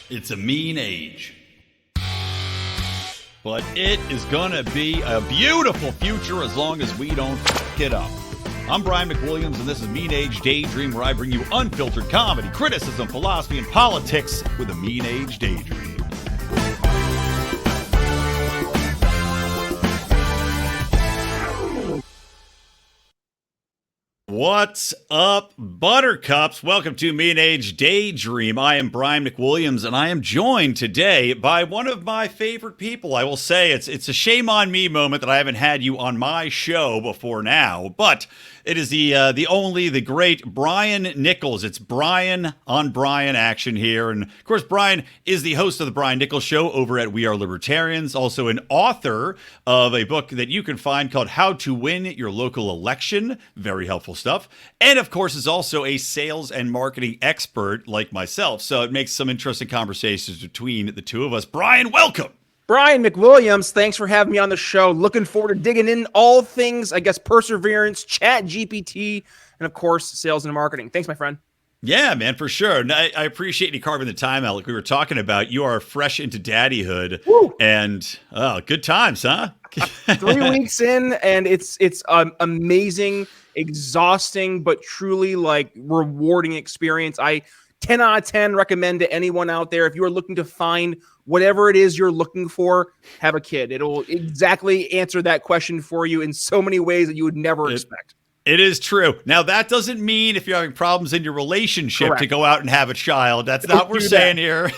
It's a mean age. But it is going to be a beautiful future as long as we don't fuck it up. I'm Brian McWilliams, and this is Mean Age Daydream, where I bring you unfiltered comedy, criticism, philosophy, and politics with a Mean Age Daydream. What's up, buttercups? Welcome to Mean Age Daydream. I am Brian McWilliams, and I am joined today by one of my favorite people. I will say it's a shame on me moment that I haven't had you on my show before now, but it is the great Brian Nichols. It's Brian on Brian action here. And of course, Brian is the host of the Brian Nichols Show over at We Are Libertarians, also an author of a book that you can find called How to Win Your Local Election. Very helpful stuff. And of course, is also a sales and marketing expert like myself. So it makes some interesting conversations between the two of us. Brian, welcome. Brian McWilliams, thanks for having me on the show. Looking forward to digging in all things, I guess, perseverance, ChatGPT, and of course, sales and marketing. Thanks, my friend. Yeah, man, for sure. And I appreciate you carving the time out. Like we were talking about, you are fresh into daddyhood. Woo! And good times, huh? 3 weeks in, and it's amazing, exhausting, but truly like rewarding experience. 10 out of 10 recommend to anyone out there. If you are looking to find whatever it is you're looking for, have a kid. It'll exactly answer that question for you in so many ways that you would never expect. It is true. Now, that doesn't mean if you're having problems in your relationship to go out and have a child. That's not what we're saying here.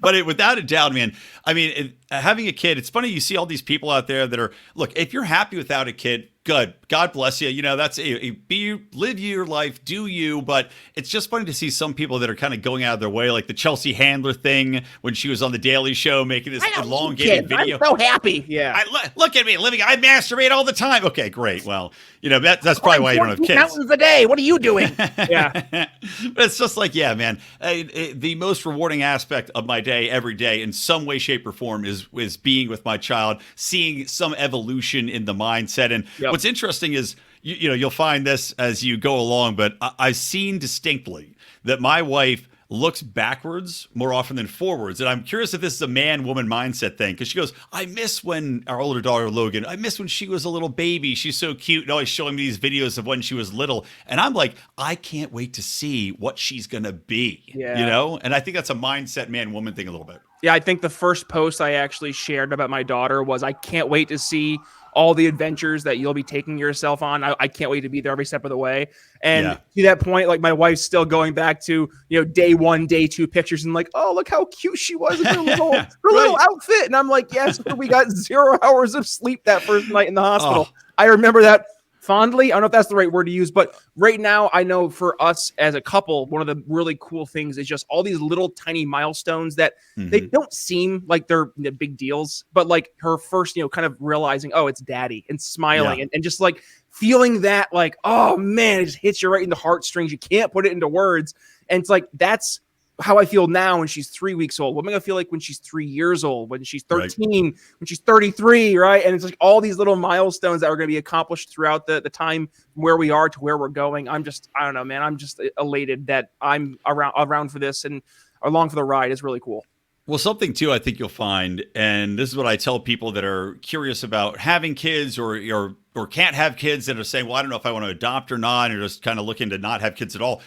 But without a doubt, man, I mean, having a kid, it's funny. You see all these people out there that are, look, if you're happy without a kid, good. God bless you. You know, that's live your life, do you. But it's just funny to see some people that are kind of going out of their way, like the Chelsea Handler thing when she was on the Daily Show making this elongated video. I'm so happy. Yeah. Look at me living. I masturbate all the time. Okay, great. Well, you know, that's probably why you don't have kids. Mountains a day. What are you doing? Yeah. But it's just like, yeah, man, the most rewarding aspect of my day every day in some way, shape, or form is being with my child, seeing some evolution in the mindset. And what's interesting is, you know, you'll find this as you go along, but I've seen distinctly that my wife looks backwards more often than forwards. And I'm curious if this is a man-woman mindset thing, because she goes, I miss when our older daughter, Logan, I miss when she was a little baby. She's so cute and always showing me these videos of when she was little. And I'm like, I can't wait to see what she's going to be, you know? And I think that's a mindset man-woman thing a little bit. Yeah, I think the first post I actually shared about my daughter was, I can't wait to see all the adventures that you'll be taking yourself on. I can't wait to be there every step of the way. And to that point, like, my wife's still going back to, you know, day 1, day 2 pictures and like, oh, look how cute she was in her little outfit. And I'm like, yes, we got 0 hours of sleep that first night in the hospital. I remember that fondly. I don't know if that's the right word to use, but right now I know for us as a couple, one of the really cool things is just all these little tiny milestones that they don't seem like they're big deals, but like her first, you know, kind of realizing, oh, it's daddy, and smiling and just like feeling that, like, oh man, it just hits you right in the heartstrings. You can't put it into words. And it's like, that's how I feel now when she's 3 weeks old. What am I going to feel like when she's 3 years old, when she's 13, when she's 33, right? And it's like all these little milestones that are going to be accomplished throughout the time from where we are to where we're going. I don't know, man. I'm just elated that I'm around for this and along for the ride. Is really cool. Well, something too, I think you'll find, and this is what I tell people that are curious about having kids or can't have kids, that are saying, well, I don't know if I want to adopt or not, or just kind of looking to not have kids at all.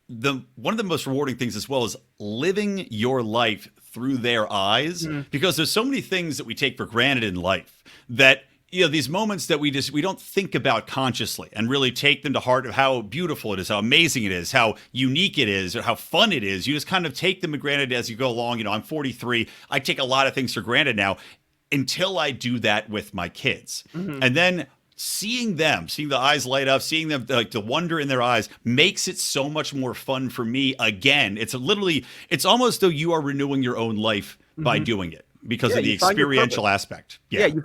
One of the most rewarding things as well is living your life through their eyes, because there's so many things that we take for granted in life that, you know, these moments that we don't think about consciously and really take them to heart of how beautiful it is, how amazing it is, how unique it is, or how fun it is. You just kind of take them for granted as you go along. You know, I'm 43. I take a lot of things for granted now until I do that with my kids. And then seeing the eyes light up, seeing them, like the wonder in their eyes, makes it so much more fun for me. Again, it's it's almost though you are renewing your own life by doing it because of the experiential aspect. You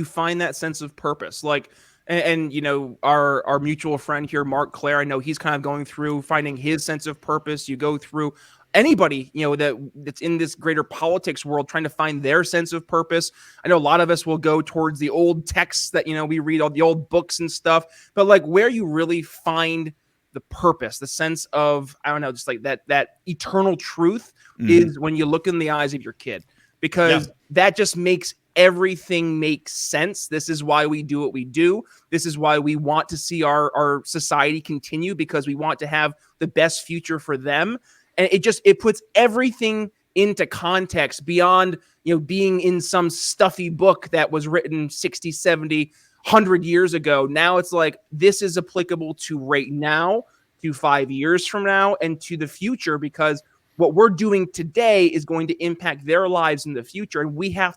find that sense of purpose. Like, and you know, our mutual friend here, Mark Claire, I know he's kind of going through finding his sense of purpose. You go through anybody, you know, that's in this greater politics world trying to find their sense of purpose. I know a lot of us will go towards the old texts that, you know, we read, all the old books and stuff, but like where you really find the purpose, the sense of, I don't know, just like that eternal truth Mm-hmm. is when you look in the eyes of your kid, because that just makes everything make sense. This is why we do what we do. This is why we want to see our society continue, because we want to have the best future for them. And it puts everything into context beyond, being in some stuffy book that was written 60, 70, 100 years ago. Now it's like, this is applicable to right now, to 5 years from now, and to the future, because what we're doing today is going to impact their lives in the future. And we have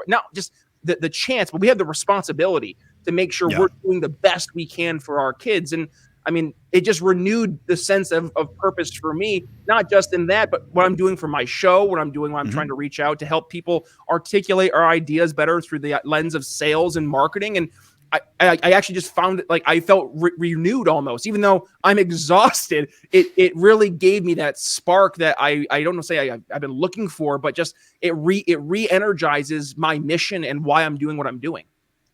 not just the chance, but we have the responsibility to make sure we're doing the best we can for our kids. And I mean, it just renewed the sense of purpose for me, not just in that, but what I'm doing for my show, what I'm doing when I'm trying to reach out to help people articulate our ideas better through the lens of sales and marketing. And I actually just found it, like, I felt renewed almost, even though I'm exhausted. It really gave me that spark that I don't know, say I've been looking for, but just it re-energizes my mission and why I'm doing what I'm doing.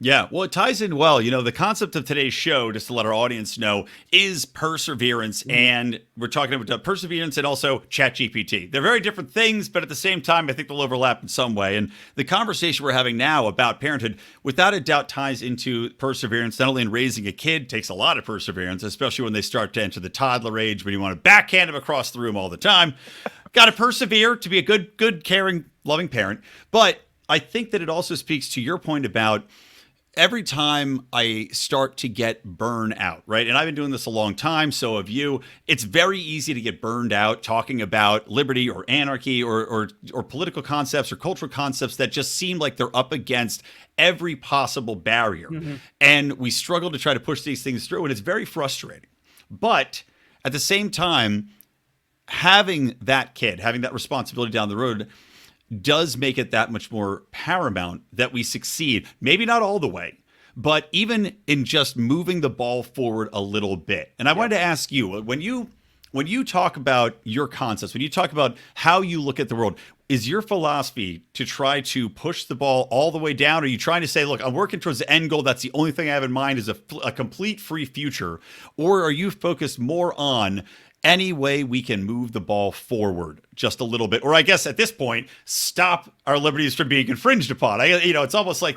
Yeah, well, it ties in well. The concept of today's show, just to let our audience know, is perseverance. And we're talking about perseverance and also ChatGPT. They're very different things, but at the same time, I think they'll overlap in some way. And the conversation we're having now about parenthood, without a doubt, ties into perseverance. Not only in raising a kid, takes a lot of perseverance, especially when they start to enter the toddler age, when you want to backhand them across the room all the time. Got to persevere to be a good, caring, loving parent. But I think that it also speaks to your point about every time I start to get burned out, right? And I've been doing this a long time, so have you. It's very easy to get burned out talking about liberty or anarchy or political concepts or cultural concepts that just seem like they're up against every possible barrier. And we struggle to try to push these things through, and it's very frustrating. But at the same time, having that kid, having that responsibility down the road, does make it that much more paramount that we succeed. Maybe not all the way, but even in just moving the ball forward a little bit. And I wanted to ask you, when you talk about your concepts, when you talk about how you look at the world, is your philosophy to try to push the ball all the way down? Or are you trying to say, look, I'm working towards the end goal, that's the only thing I have in mind is a complete free future? Or are you focused more on any way we can move the ball forward just a little bit, or I guess at this point, stop our liberties from being infringed upon? It's almost like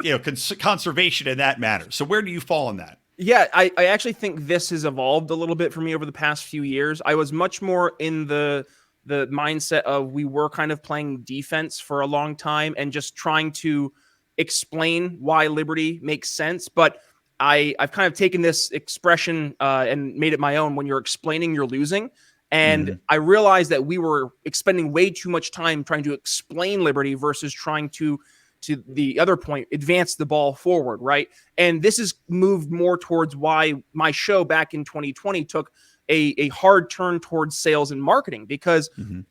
conservation in that matter. So where do you fall on that? Yeah, I actually think this has evolved a little bit for me over the past few years. I was much more in the mindset of, we were kind of playing defense for a long time and just trying to explain why liberty makes sense, but I've kind of taken this expression and made it my own. When you're explaining, you're losing. And I realized that we were expending way too much time trying to explain liberty versus trying to the other point, advance the ball forward, right? And this has moved more towards why my show back in 2020 took a hard turn towards sales and marketing, because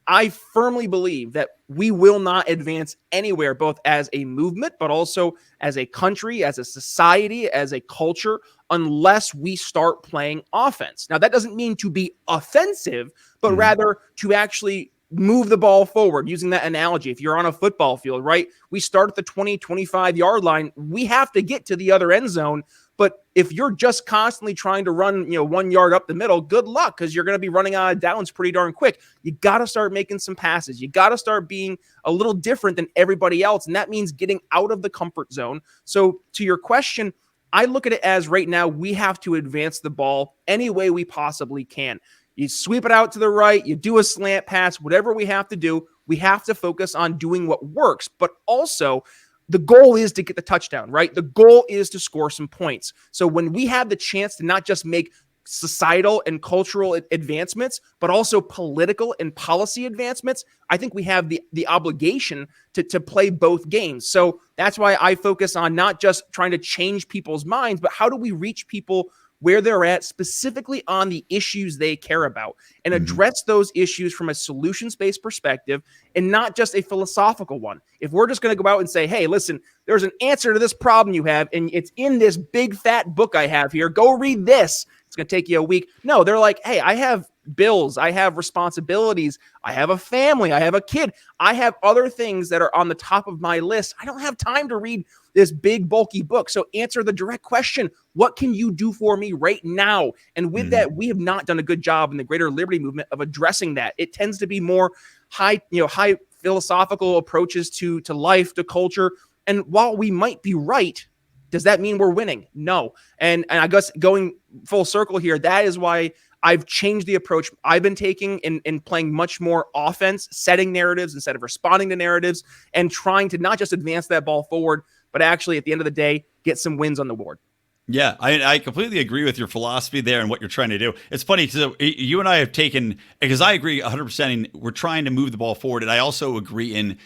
I firmly believe that we will not advance anywhere, both as a movement, but also as a country, as a society, as a culture, unless we start playing offense. Now, that doesn't mean to be offensive, but rather to actually move the ball forward. Using that analogy, if you're on a football field, right? We start at the 20, 25 yard line. We have to get to the other end zone. But if you're just constantly trying to run, 1 yard up the middle, good luck, because you're going to be running out of downs pretty darn quick. You got to start making some passes. You got to start being a little different than everybody else. And that means getting out of the comfort zone. So to your question, I look at it as, right now, we have to advance the ball any way we possibly can. You sweep it out to the right, you do a slant pass, whatever we have to do, we have to focus on doing what works. But also, the goal is to get the touchdown, right? The goal is to score some points. So when we have the chance to not just make societal and cultural advancements, but also political and policy advancements, I think we have the obligation to play both games. So that's why I focus on not just trying to change people's minds, but how do we reach people where they're at, specifically on the issues they care about, and address those issues from a solutions-based perspective and not just a philosophical one. If we're just going to go out and say, hey, listen, there's an answer to this problem you have, and it's in this big fat book I have here, go read this. It's going to take you a week. No, they're like, hey, I have bills. I have responsibilities. I have a family. I have a kid. I have other things that are on the top of my list. I don't have time to read this big, bulky book. So answer the direct question. What can you do for me right now? And with that, we have not done a good job in the greater liberty movement of addressing that. It tends to be more high philosophical approaches to life, to culture. And while we might be right, does that mean we're winning? No. And I guess going full circle here, that is why I've changed the approach I've been taking in playing much more offense, setting narratives instead of responding to narratives, and trying to not just advance that ball forward, but actually at the end of the day, get some wins on the board. Yeah, I completely agree with your philosophy there and what you're trying to do. It's funny because you and I have taken, because I agree 100% in we're trying to move the ball forward. And I also agree in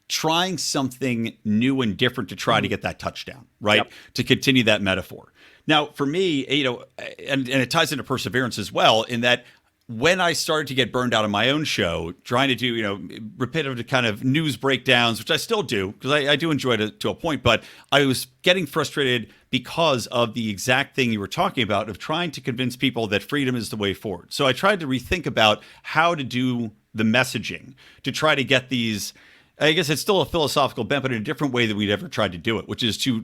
trying something new and different to try to get that touchdown, right? Yep. To continue that metaphor. Now, for me, and it ties into perseverance as well, in that when I started to get burned out on my own show, trying to do, repetitive kind of news breakdowns, which I still do, because I do enjoy it to a point, but I was getting frustrated because of the exact thing you were talking about of trying to convince people that freedom is the way forward. So I tried to rethink about how to do the messaging to try to get these, I guess it's still a philosophical bent, but in a different way than we'd ever tried to do it, which is to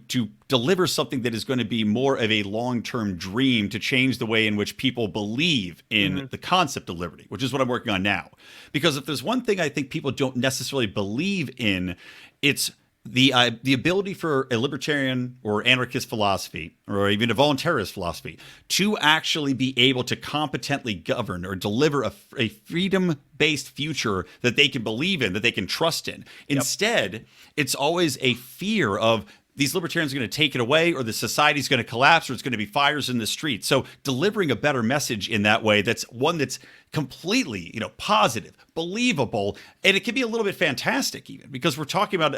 deliver something that is going to be more of a long-term dream to change the way in which people believe in the concept of liberty, which is what I'm working on now. Because if there's one thing I think people don't necessarily believe in, it's the ability for a libertarian or anarchist philosophy, or even a voluntarist philosophy, to actually be able to competently govern or deliver a freedom-based future that they can believe in, that they can trust in. Instead, it's always a fear of these libertarians are going to take it away, or the society's going to collapse, or it's going to be fires in the street. So delivering a better message in that way, that's one that's completely, positive, believable, and it can be a little bit fantastic even, because we're talking about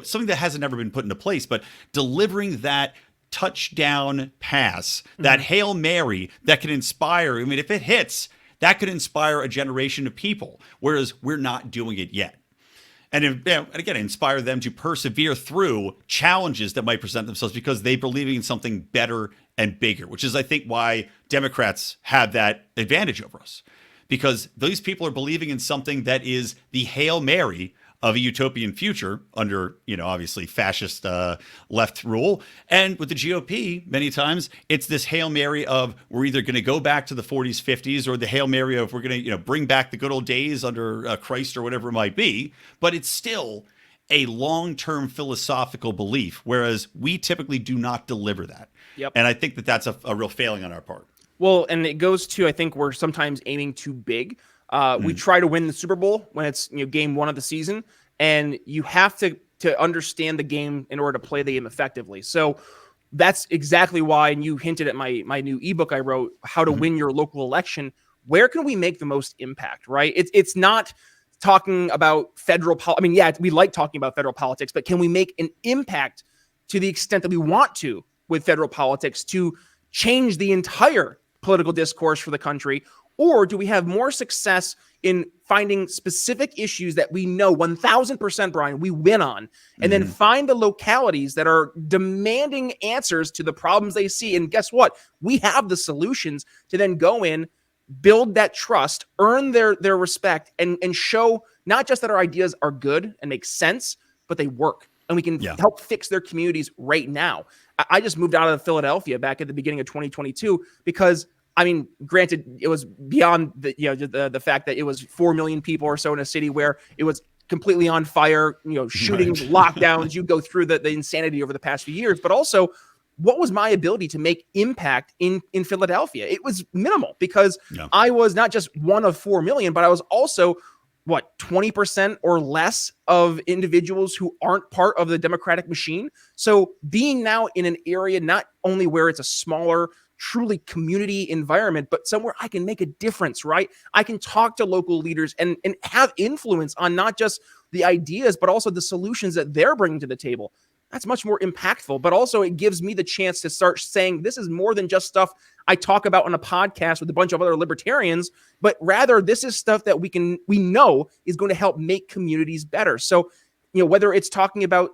something that hasn't ever been put into place, but delivering that touchdown pass, that Hail Mary that can inspire. I mean, if it hits, that could inspire a generation of people, whereas we're not doing it yet. And again, inspire them to persevere through challenges that might present themselves because they believe in something better and bigger, which is, I think, why Democrats have that advantage over us. Because these people are believing in something that is the Hail Mary of a utopian future under, obviously fascist left rule. And with the GOP, many times it's this Hail Mary of we're either going to go back to the 40s, 50s, or the Hail Mary of we're going to, bring back the good old days under Christ or whatever it might be. But it's still a long-term philosophical belief, whereas we typically do not deliver that. Yep. And I think that that's a real failing on our part. Well, and it goes to, I think we're sometimes aiming too big. We try to win the Super Bowl when it's game one of the season, and you have to understand the game in order to play the game effectively. So that's exactly why, and you hinted at my new ebook I wrote, How to Win Your Local Election. Where can we make the most impact, right? It's not talking about federal politics. We like talking about federal politics, but can we make an impact to the extent that we want to with federal politics to change the entire political discourse for the country? Or do we have more success in finding specific issues that we know 1,000%, Brian, we win on, and then find the localities that are demanding answers to the problems they see? And guess what? We have the solutions to then go in, build that trust, earn their respect, and show not just that our ideas are good and make sense, but they work. And we can help fix their communities right now. I just moved out of Philadelphia back at the beginning of 2022 because, granted, it was beyond the fact that it was 4 million people or so in a city where it was completely on fire, shootings, lockdowns. You go through the insanity over the past few years, but also what was my ability to make impact in Philadelphia? It was minimal because I was not just one of 4 million, but I was also 20% or less of individuals who aren't part of the Democratic machine. So being now in an area not only where it's a smaller, truly community environment, but somewhere I can make a difference, right? I can talk to local leaders and have influence on not just the ideas, but also the solutions that they're bringing to the table. That's much more impactful, but also it gives me the chance to start saying this is more than just stuff I talk about on a podcast with a bunch of other libertarians, but rather this is stuff that we know is going to help make communities better. So whether it's talking about,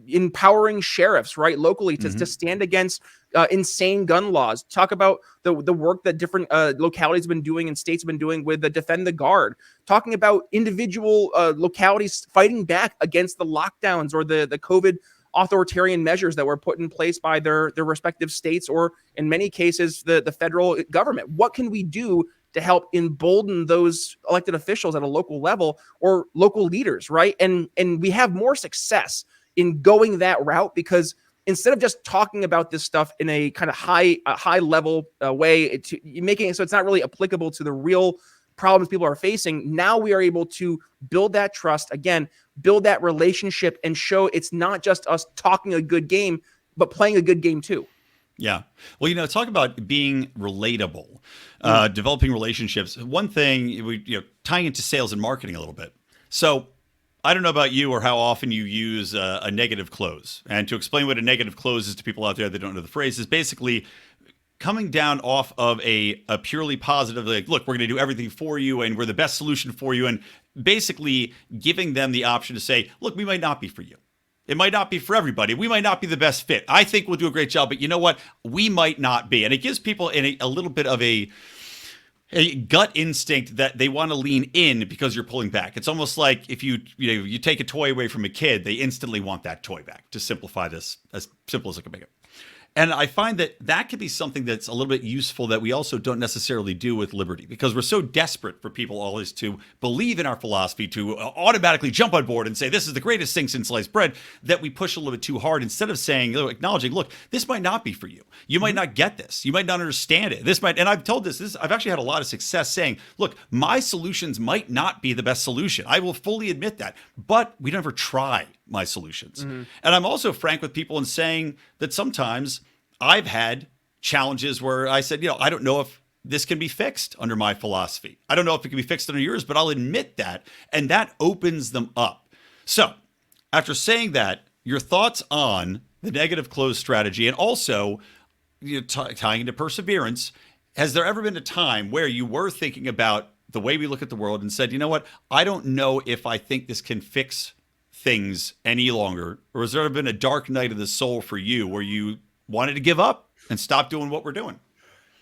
empowering sheriffs, right, locally to stand against insane gun laws, talk about the work that different localities have been doing and states have been doing with the Defend the Guard, talking about individual localities fighting back against the lockdowns or the COVID authoritarian measures that were put in place by their respective states, or in many cases, the federal government. What can we do to help embolden those elected officials at a local level or local leaders, right? And we have more success in going that route, because instead of just talking about this stuff in a kind of high level way, making it so it's not really applicable to the real problems people are facing, now we are able to build that trust, again, build that relationship, and show it's not just us talking a good game, but playing a good game too. Yeah. Well, talk about being relatable, developing relationships. One thing, tying into sales and marketing a little bit. So I don't know about you or how often you use a negative close. And to explain what a negative close is to people out there that don't know the phrase, is basically coming down off of a purely positive, like, look, we're going to do everything for you and we're the best solution for you. And basically giving them the option to say, look, we might not be for you. It might not be for everybody. We might not be the best fit. I think we'll do a great job, but you know what? We might not be. And it gives people a little bit of a gut instinct that they want to lean in because you're pulling back. It's almost like if you take a toy away from a kid, they instantly want that toy back. To simplify this as simple as I can make it. And I find that could be something that's a little bit useful that we also don't necessarily do with Liberty, because we're so desperate for people always to believe in our philosophy, to automatically jump on board and say, this is the greatest thing since sliced bread, that we push a little bit too hard instead of saying, acknowledging, look, this might not be for you. You might not get this. You might not understand it. And I've told this, I've actually had a lot of success saying, look, my solutions might not be the best solution. I will fully admit that, but we don't ever try my solutions. And I'm also frank with people in saying that sometimes I've had challenges where I said, I don't know if this can be fixed under my philosophy. I don't know if it can be fixed under yours, but I'll admit that. And that opens them up. So after saying that, your thoughts on the negative close strategy, and also tying into perseverance, has there ever been a time where you were thinking about the way we look at the world and said, you know what, I don't know if I think this can fix things any longer? Or has there ever been a dark night of the soul for you where you wanted to give up and stop doing what we're doing?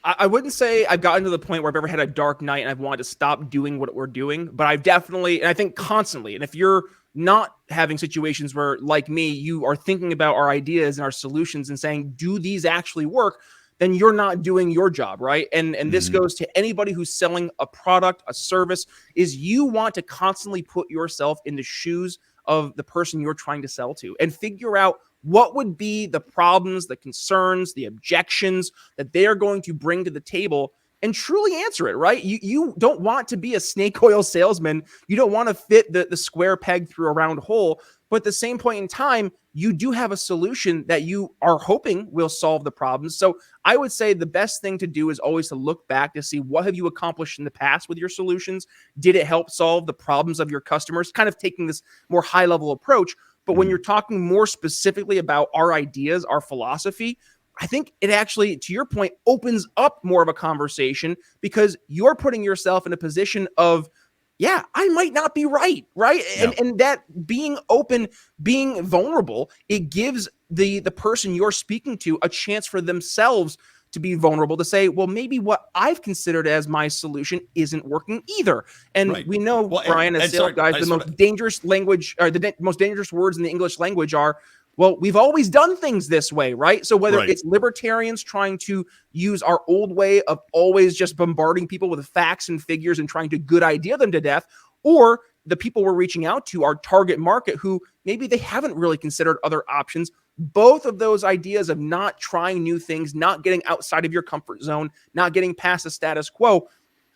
I wouldn't say I've gotten to the point where I've ever had a dark night and I've wanted to stop doing what we're doing, but I've definitely, and I think constantly, and if you're not having situations where, like me, you are thinking about our ideas and our solutions and saying, do these actually work? Then you're not doing your job, right? And this goes to anybody who's selling a product, a service, is you want to constantly put yourself in the shoes of the person you're trying to sell to and figure out what would be the problems, the concerns, the objections that they are going to bring to the table, and truly answer it, right? You don't want to be a snake oil salesman. You don't want to fit the square peg through a round hole. But at the same point in time, you do have a solution that you are hoping will solve the problems. So I would say the best thing to do is always to look back to see, what have you accomplished in the past with your solutions? Did it help solve the problems of your customers? Kind of taking this more high-level approach. But when you're talking more specifically about our ideas, our philosophy, I think it actually, to your point, opens up more of a conversation, because you're putting yourself in a position of, yeah, I might not be right? Yeah. And that being open, being vulnerable, it gives the person you're speaking to a chance for themselves to be vulnerable, to say, well, maybe what I've considered as my solution isn't working either. And we know, Brian, as sales guys, the most dangerous language, or the most dangerous words in the English language are, well, we've always done things this way, right? So whether it's libertarians trying to use our old way of always just bombarding people with facts and figures and trying to good idea them to death, or the people we're reaching out to, our target market, who maybe they haven't really considered other options. Both of those ideas of not trying new things, not getting outside of your comfort zone, not getting past the status quo,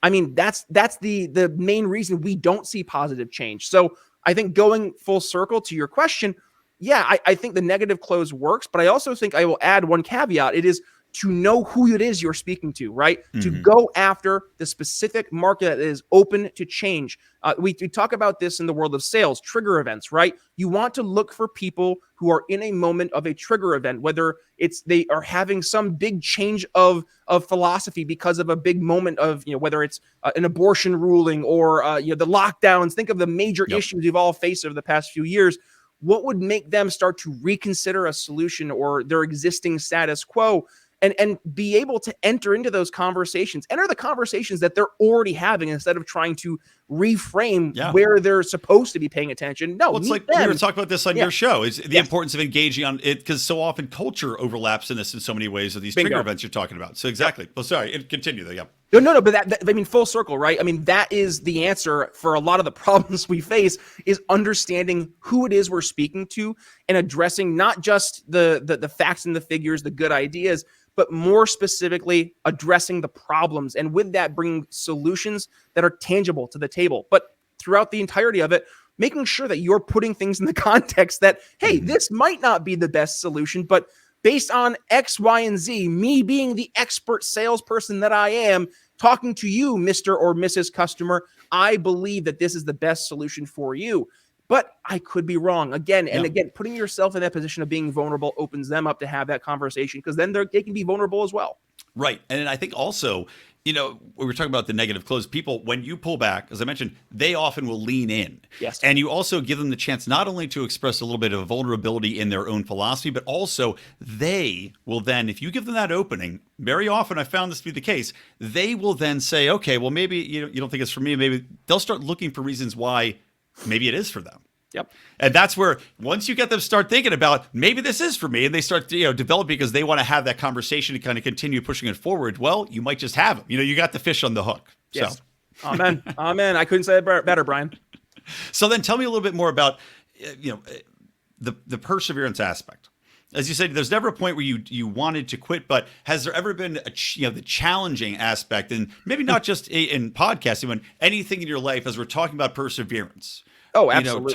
I mean, that's the main reason we don't see positive change. So I think, going full circle to your question, yeah, I think the negative close works, but I also think I will add one caveat. It is, to know who it is you're speaking to, right? To Mm-hmm. go after the specific market that is open to change. We talk about this in the world of sales, trigger events, right? You want to look for people who are in a moment of a trigger event, whether it's they are having some big change of philosophy because of a big moment of, whether it's an abortion ruling or, the lockdowns. Think of the major Yep. issues we've all faced over the past few years. What would make them start to reconsider a solution or their existing status quo? And be able to enter into those conversations, enter the conversations that they're already having instead of trying to reframe where they're supposed to be paying attention. No, well, it's meet like them. we were talking about this on your show. Is the Yes. importance of engaging on it, because so often culture overlaps in this in so many ways of these Bingo. trigger events you're talking about. So exactly. Well, sorry, continue though. Yeah. No, but that I mean, full circle, right? I mean, that is the answer for a lot of the problems we face, is understanding who it is we're speaking to and addressing not just the facts and the figures, the good ideas, but more specifically addressing the problems. And with that, bringing solutions that are tangible to the table. But throughout the entirety of it, making sure that you're putting things in the context that, hey, this might not be the best solution, but based on X, Y, and Z, me being the expert salesperson that I am, talking to you, Mr. or Mrs. Customer, I believe that this is the best solution for you. But I could be wrong. Again, putting yourself in that position of being vulnerable opens them up to have that conversation, because then they can be vulnerable as well. Right. And I think also, we were talking about the negative close. People, when you pull back, as I mentioned, they often will lean in. Yes. And you also give them the chance not only to express a little bit of vulnerability in their own philosophy, but also they will then, if you give them that opening, very often I found this to be the case, they will then say, okay, well, maybe you don't think it's for me. Maybe they'll start looking for reasons why maybe it is for them. Yep. And that's where once you get them start thinking about maybe this is for me, and they start developing because they want to have that conversation to kind of continue pushing it forward. Well, you might just have them. You got the fish on the hook. Yes. So. Amen. Amen. I couldn't say it better, Brian. So then tell me a little bit more about the perseverance aspect. As you said, there's never a point where you wanted to quit, but has there ever been the challenging aspect, and maybe not just in podcasting, but anything in your life as we're talking about perseverance? Oh, absolutely.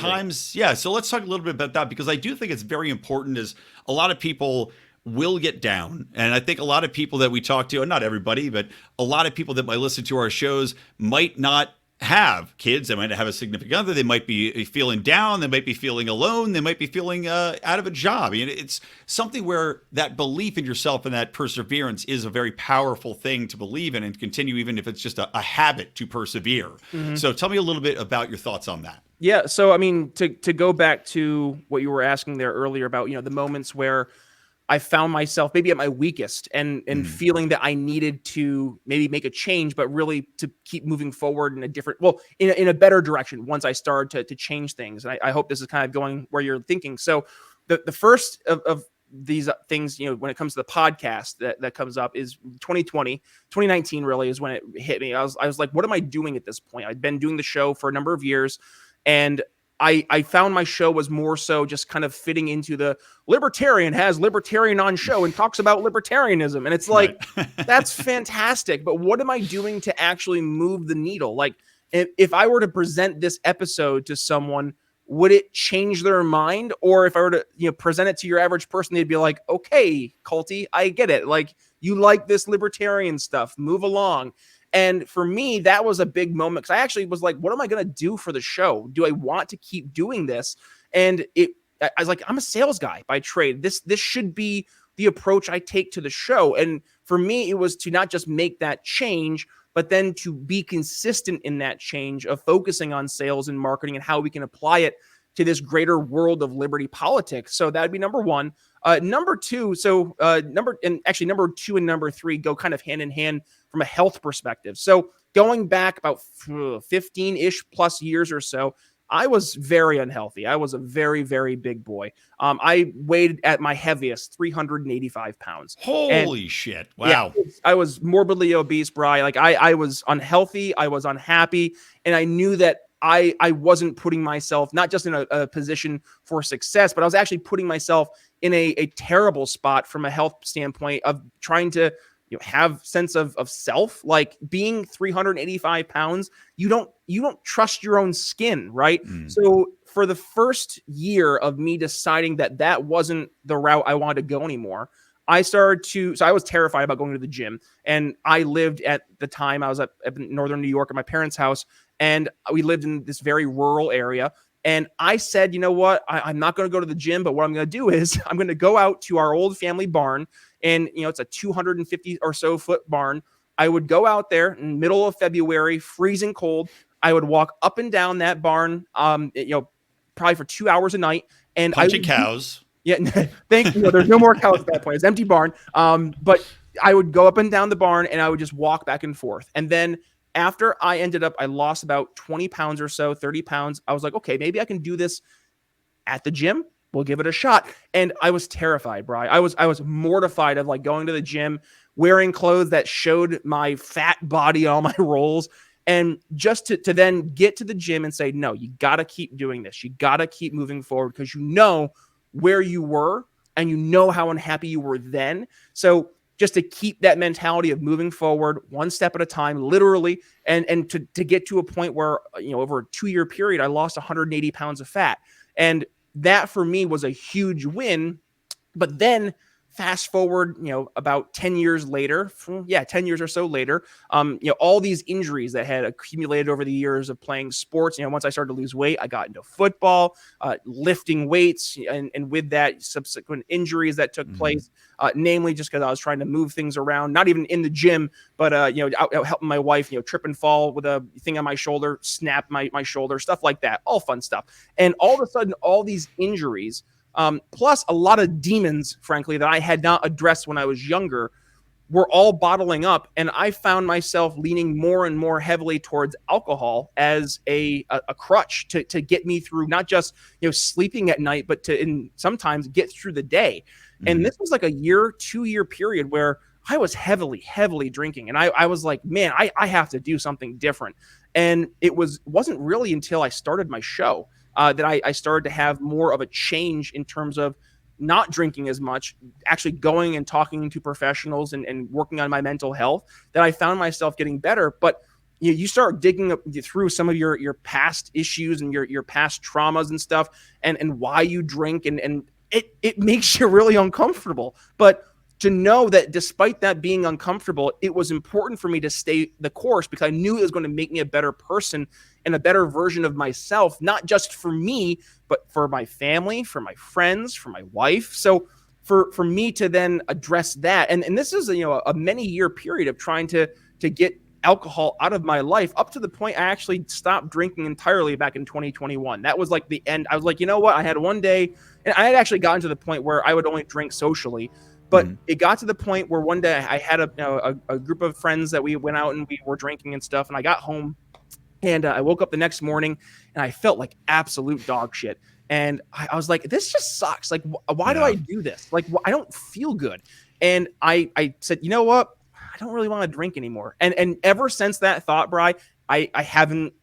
So let's talk a little bit about that, because I do think it's very important, as a lot of people will get down. And I think a lot of people that we talk to, and not everybody, but a lot of people that might listen to our shows might not have kids. They might have a significant other. They might be feeling down. They might be feeling alone. They might be feeling out of a job. It's something where that belief in yourself and that perseverance is a very powerful thing to believe in and continue, even if it's just a habit to persevere. Mm-hmm. So tell me a little bit about your thoughts on that. Yeah. So, I mean, to go back to what you were asking there earlier about, the moments where I found myself maybe at my weakest and feeling that I needed to maybe make a change, but really to keep moving forward in a different, in a better direction once I started to change things. And I hope this is kind of going where you're thinking. So the first of these things, when it comes to the podcast that comes up is 2019 really is when it hit me. I was like, what am I doing at this point? I'd been doing the show for a number of years, and I found my show was more so just kind of fitting into the libertarian has libertarian on show and talks about libertarianism. And it's like, that's fantastic. But what am I doing to actually move the needle? Like, if I were to present this episode to someone, would it change their mind? Or if I were to present it to your average person, they'd be like, okay, culty, I get it. Like, you like this libertarian stuff, move along. And for me, that was a big moment, because I actually was like, what am I going to do for the show? Do I want to keep doing this? And I was like, I'm a sales guy by trade. This should be the approach I take to the show. And for me, it was to not just make that change, but then to be consistent in that change of focusing on sales and marketing and how we can apply it to this greater world of liberty politics. So that'd be number one. Number two, number two and number three go kind of hand in hand from a health perspective. So going back about 15-ish plus years or so, I was very unhealthy. I was a very, very big boy. I weighed at my heaviest 385 pounds. Holy shit. Wow. Yeah, I was morbidly obese, Brian. Like I was unhealthy. I was unhappy. And I knew that I wasn't putting myself not just in a position for success, but I was actually putting myself in a terrible spot from a health standpoint of trying to have sense of self. Like, being 385 pounds, you don't trust your own skin, right? So for the first year of me deciding that wasn't the route I wanted to go anymore, So I was terrified about going to the gym, and I lived at the time, I was at northern New York at my parents' house, and we lived in this very rural area. And I said, you know what? I'm not going to go to the gym, but what I'm going to do is I'm going to go out to our old family barn, and it's a 250 or so foot barn. I would go out there in the middle of February, freezing cold. I would walk up and down that barn, probably for 2 hours a night, and I Punching would cows. yeah, there's no more cows at that point. It's an empty barn. But I would go up and down the barn, and I would just walk back and forth. And then after I lost about 20 pounds or so, 30 pounds. I was like, okay, maybe I can do this at the gym. We'll give it a shot. And I was terrified, Brian. I was mortified of like going to the gym, wearing clothes that showed my fat body on all my rolls. And just to then get to the gym and say, no, you got to keep doing this. You got to keep moving forward, because where you were, and how unhappy you were then. So just to keep that mentality of moving forward one step at a time, literally, and to get to a point where, over a 2-year period, I lost 180 pounds of fat. And that for me was a huge win. But then fast forward, about 10 years later, 10 years or so later, all these injuries that had accumulated over the years of playing sports. Once I started to lose weight, I got into football, lifting weights, and with that, subsequent injuries that took place, namely just because I was trying to move things around, not even in the gym, but out helping my wife, trip and fall with a thing on my shoulder, snap my shoulder, stuff like that, all fun stuff. And all of a sudden, all these injuries, plus a lot of demons, frankly, that I had not addressed when I was younger, were all bottling up. And I found myself leaning more and more heavily towards alcohol as a crutch to get me through, not just, sleeping at night, but to sometimes get through the day. And this was like a 2-year period where I was heavily, heavily drinking. And I was like, man, I have to do something different. And it wasn't really until I started my show that I started to have more of a change in terms of not drinking as much, actually going and talking to professionals and working on my mental health, that I found myself getting better. But you start digging through some of your past issues and your past traumas and stuff, and why you drink, and it makes you really uncomfortable. But to know that despite that being uncomfortable, it was important for me to stay the course, because I knew it was going to make me a better person and a better version of myself, not just for me, but for my family, for my friends, for my wife. So for me to then address that, and this is a many-year period of trying to get alcohol out of my life, up to the point I actually stopped drinking entirely back in 2021. That was like the end. I was like, you know what? I had one day, and I had actually gotten to the point where I would only drink socially. But it got to the point where one day I had a group of friends that we went out and we were drinking and stuff. And I got home, and I woke up the next morning, and I felt like absolute dog shit. And I was like, this just sucks. Like, why do I do this? Like, I don't feel good. And I said, you know what? I don't really want to drink anymore. And ever since that thought, Bri, I haven't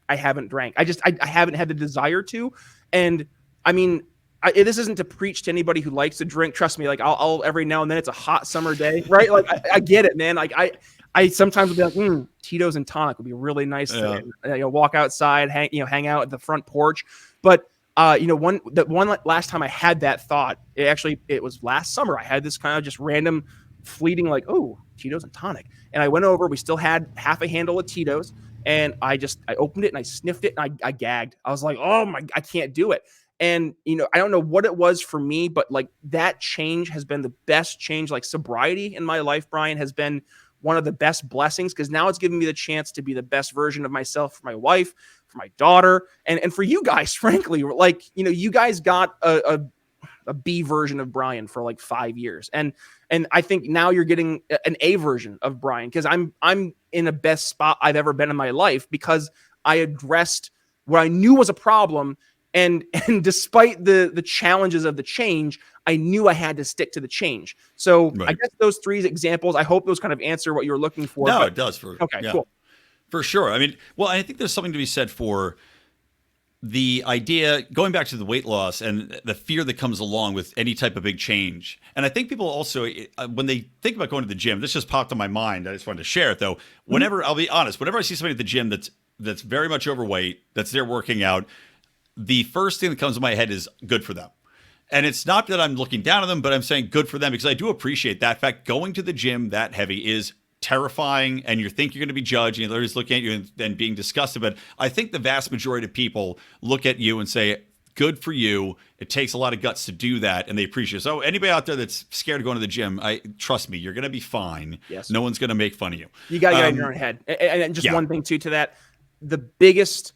drank. I haven't had the desire to. And I mean, this isn't to preach to anybody who likes to drink. Trust me, like I'll every now and then, it's a hot summer day, right? Like I get it, man. Like I sometimes would be like, Tito's and tonic would be really nice to walk outside, hang out at the front porch. But one last time I had that thought, it was last summer. I had this kind of just random fleeting, like, oh, Tito's and tonic. And I went over, we still had half a handle of Tito's, and I opened it and I sniffed it and I gagged. I was like, oh my, I can't do it. And, I don't know what it was for me, but like that change has been the best change. Like sobriety in my life, Brian, has been one of the best blessings, because now it's given me the chance to be the best version of myself for my wife, for my daughter, and for you guys, frankly. Like, you guys got a B version of Brian for like 5 years. And I think now you're getting an A version of Brian, because I'm in the best spot I've ever been in my life, because I addressed what I knew was a problem. And despite the challenges of the change, I knew I had to stick to the change. So I guess those 3 examples, I hope those kind of answer what you're looking for. No, it does. Cool. For sure. I mean, well, I think there's something to be said for the idea, going back to the weight loss and the fear that comes along with any type of big change. And I think people also, when they think about going to the gym, this just popped in my mind. I just wanted to share it though. Whenever, I'll be honest, whenever I see somebody at the gym that's very much overweight, that's there working out, the first thing that comes to my head is good for them. And it's not that I'm looking down on them, but I'm saying good for them because I do appreciate that. In fact, going to the gym that heavy is terrifying, and you think you're going to be judged, and they're just looking at you and being disgusted. But I think the vast majority of people look at you and say, good for you. It takes a lot of guts to do that, and they appreciate it. So anybody out there that's scared of going to the gym, trust me, you're going to be fine. Yes. No one's going to make fun of you. You got to get in your own head. And just one thing too to that, the biggest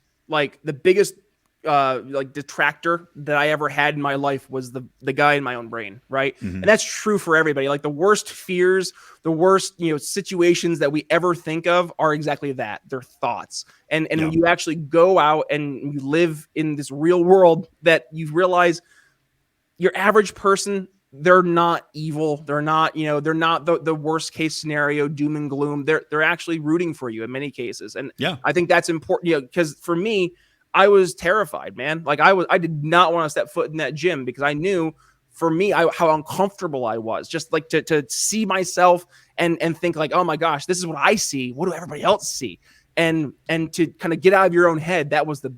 detractor that I ever had in my life was the guy in my own brain, right? Mm-hmm. And that's true for everybody. Like the worst fears, the worst, situations that we ever think of are exactly that. They're thoughts. And when you actually go out and you live in this real world, that you realize your average person, they're not evil. They're not, they're not the worst case scenario, doom and gloom. They're actually rooting for you in many cases. And I think that's important, because for me, I was terrified, man. Like I did not want to step foot in that gym because I knew for me how uncomfortable I was. Just like to see myself and think like, oh my gosh, this is what I see. What do everybody else see? And to kind of get out of your own head, that was the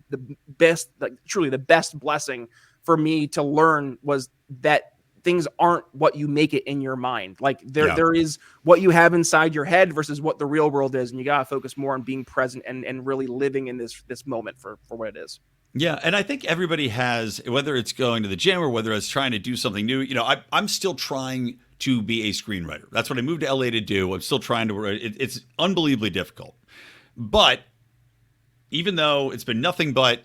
best, like truly the best blessing for me to learn, was that things aren't what you make it in your mind. Like there is what you have inside your head versus what the real world is. And you got to focus more on being present and really living in this moment for what it is. Yeah. And I think everybody has, whether it's going to the gym or whether it's trying to do something new, I'm still trying to be a screenwriter. That's what I moved to LA to do. I'm still trying to write. It's unbelievably difficult. But even though it's been nothing but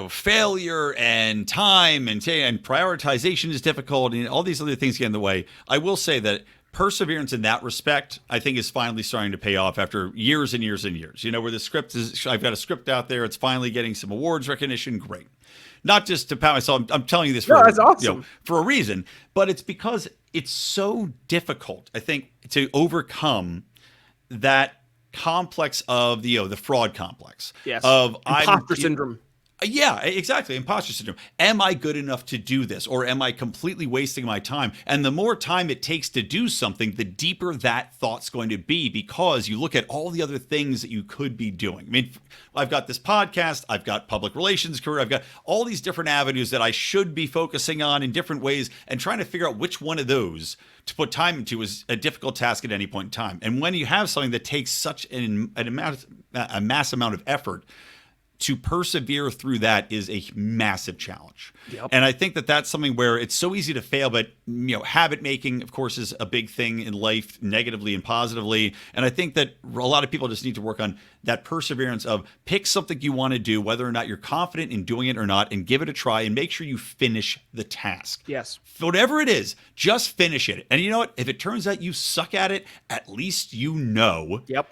failure and time and prioritization is difficult and all these other things get in the way, I will say that perseverance in that respect, I think, is finally starting to pay off after years and years and years. Where the script is, I've got a script out there. It's finally getting some awards recognition. Great. Not just to pat myself. I'm telling you this that's awesome. For a reason, but it's because it's so difficult, I think, to overcome that complex of the fraud complex. Yes. Of imposter syndrome. Yeah, exactly. Imposter syndrome. Am I good enough to do this, or am I completely wasting my time? And the more time it takes to do something, the deeper that thought's going to be, because you look at all the other things that you could be doing. I mean, I've got this podcast, I've got public relations career, I've got all these different avenues that I should be focusing on in different ways, and trying to figure out which one of those to put time into is a difficult task at any point in time. And when you have something that takes such a mass amount of effort, to persevere through that is a massive challenge. Yep. And I think that that's something where it's so easy to fail, but habit making, of course, is a big thing in life, negatively and positively. And I think that a lot of people just need to work on that perseverance of pick something you want to do, whether or not you're confident in doing it or not, and give it a try and make sure you finish the task. Yes. Whatever it is, just finish it. And you know what? If it turns out you suck at it, at least Yep.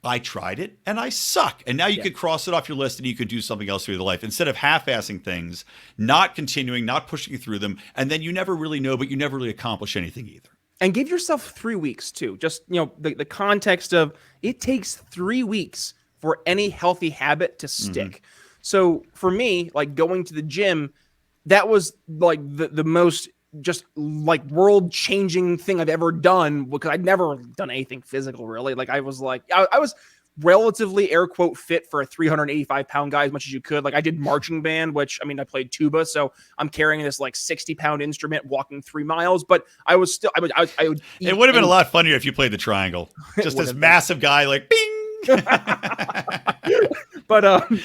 I tried it and I suck. And now you could cross it off your list and you could do something else with your life instead of half-assing things, not continuing, not pushing through them. And then you never really know, but you never really accomplish anything either. And give yourself 3 weeks too. Just, the context of it takes 3 weeks for any healthy habit to stick. Mm-hmm. So for me, like going to the gym, that was like the most just like world changing thing I've ever done, because I'd never done anything physical really. Like I was relatively air quote fit for a 385-pound guy as much as you could. Like I did marching band, which I played tuba. So I'm carrying this like 60-pound instrument walking 3 miles, but I was still, I would it would have been a lot funnier if you played the triangle, just this massive guy, like bing. But I'm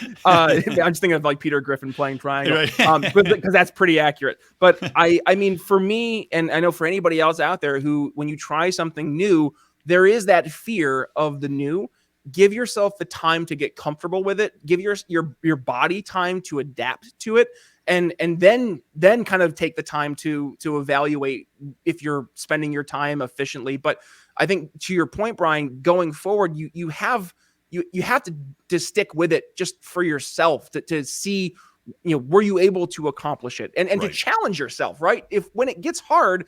just thinking of like Peter Griffin playing triangle, because that's pretty accurate. But I mean, for me, and I know for anybody else out there who, when you try something new, there is that fear of the new. Give yourself the time to get comfortable with it. Give your body time to adapt to it, and then kind of take the time to evaluate if you're spending your time efficiently. But I think to your point, Brian, going forward, you have to stick with it just for yourself to see, were you able to accomplish it, and to challenge yourself, right? When it gets hard,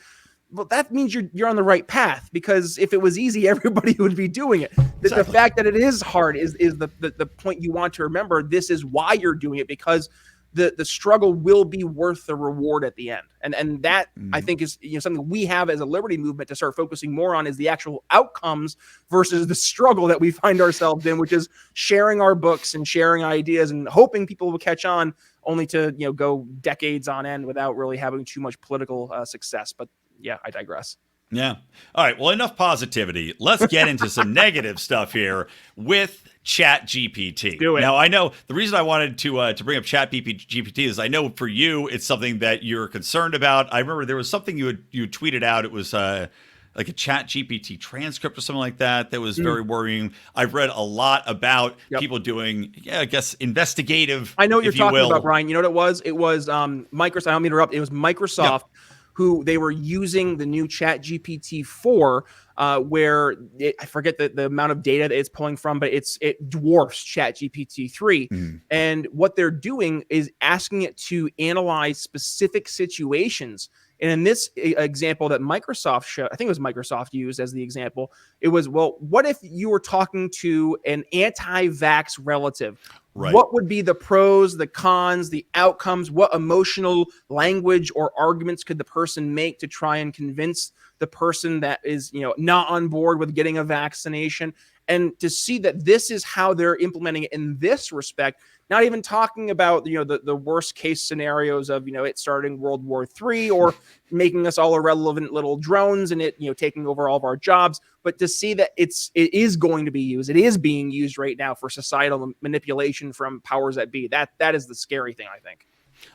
well, that means you're on the right path, because if it was easy, everybody would be doing it. Exactly. The fact that it is hard is the point you want to remember. This is why you're doing it, because the struggle will be worth the reward at the end. And that I think is something we have as a liberty movement to start focusing more on, is the actual outcomes versus the struggle that we find ourselves in, which is sharing our books and sharing ideas and hoping people will catch on, only to go decades on end without really having too much political success. But yeah, I digress. Yeah. All right. Well, enough positivity. Let's get into some negative stuff here with ChatGPT. Do it. Now, I know the reason I wanted to bring up ChatGPT is I know for you it's something that you're concerned about. I remember there was something you tweeted out. It was like a ChatGPT transcript or something like that. That was very worrying. I've read a lot about people doing, I guess, investigative. I know what you're talking about, Brian. You know what it was? It was Microsoft. I don't mean to interrupt. It was Microsoft. Yep. Who they were using the new ChatGPT 4, where I forget the amount of data that it's pulling from, but it dwarfs ChatGPT 3. And what they're doing is asking it to analyze specific situations. And in this example that Microsoft showed, I think it was Microsoft used as the example, it was, well, what if you were talking to an anti-vax relative? Right. What would be the pros, the cons, the outcomes? What emotional language or arguments could the person make to try and convince the person that is, not on board with getting a vaccination? And to see that this is how they're implementing it in this respect, not even talking about, the worst case scenarios of, it starting World War III or making us all irrelevant little drones and it, taking over all of our jobs, but to see that it is going to be used. It is being used right now for societal manipulation from powers that be. That is the scary thing, I think.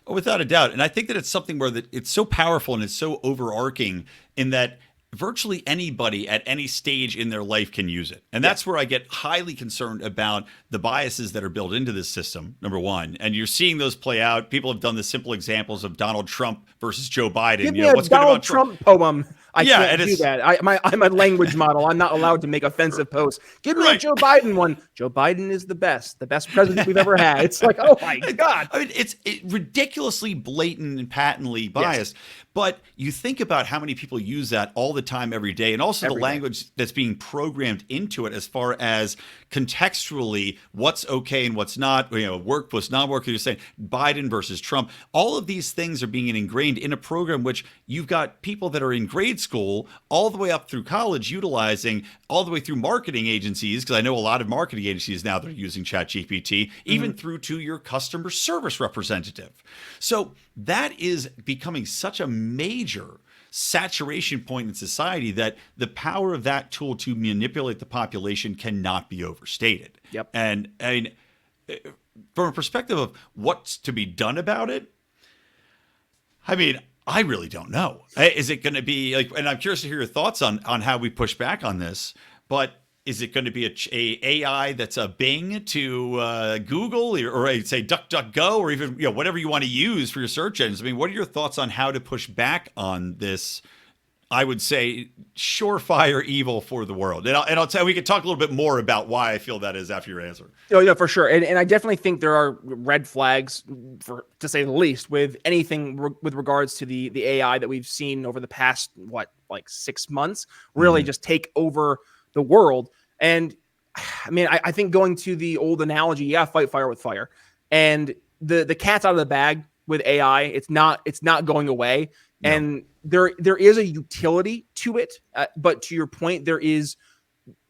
Oh, without a doubt. And I think that it's something where it's so powerful and it's so overarching in that virtually anybody at any stage in their life can use it. And that's where I get highly concerned about the biases that are built into this system, number one. And you're seeing those play out. People have done the simple examples of Donald Trump versus Joe Biden. Give me a Donald Trump poem. I can't do that. I'm a language model. I'm not allowed to make offensive posts. Give me a Joe Biden one. Joe Biden is the best president we've ever had. It's like, oh my God. I mean, it's ridiculously blatant and patently biased. Yes. But you think about how many people use that all the time, every day, and also the language that's being programmed into it as far as contextually what's okay and what's not, work versus non-work. You're saying Biden versus Trump. All of these things are being ingrained in a program which you've got people that are in grade school all the way up through college utilizing, all the way through marketing agencies, because I know a lot of marketing agencies now that are using ChatGPT, even through to your customer service representative. So that is becoming such a major saturation point in society that the power of that tool to manipulate the population cannot be overstated. Yep. And I mean, from a perspective of what's to be done about it, I mean, I really don't know. Is it going to be like, and I'm curious to hear your thoughts on how we push back on this, but is it going to be a AI that's a Bing to Google or say DuckDuckGo or even whatever you want to use for your search engines? I mean, what are your thoughts on how to push back on this? I would say surefire evil for the world. And I'll tell you, we can talk a little bit more about why I feel that is after your answer. Oh, yeah, for sure. And I definitely think there are red flags, to say the least, with anything with regards to the AI that we've seen over the past, 6 months, really just take over the world. And I mean, I think going to the old analogy, fight fire with fire. And the cat's out of the bag with AI. It's not going away. No. And there is a utility to it. But to your point, there is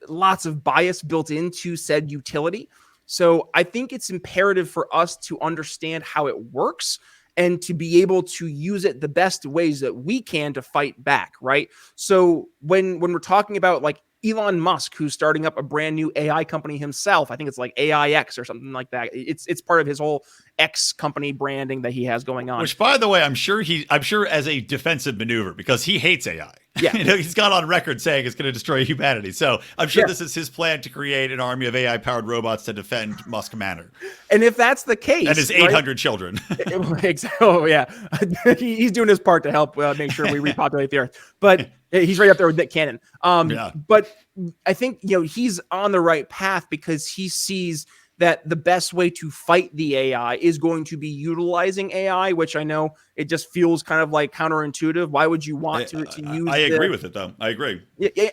lots of bias built into said utility. So I think it's imperative for us to understand how it works and to be able to use it the best ways that we can to fight back, right? So when we're talking about Elon Musk, who's starting up a brand new AI company himself. I think it's like AIX or something like that. It's part of his whole X company branding that he has going on. Which, by the way, I'm sure as a defensive maneuver, because he hates AI. Yeah, he's gone on record saying it's going to destroy humanity. So I'm sure this is his plan to create an army of AI-powered robots to defend Musk Manor. And if that's the case, and his 800 children. Oh yeah, he's doing his part to help make sure we repopulate the Earth. But he's right up there with Nick Cannon. But I think he's on the right path because he sees that the best way to fight the AI is going to be utilizing AI, which I know it just feels kind of like counterintuitive. Why would you want to use I agree with it, though. I agree.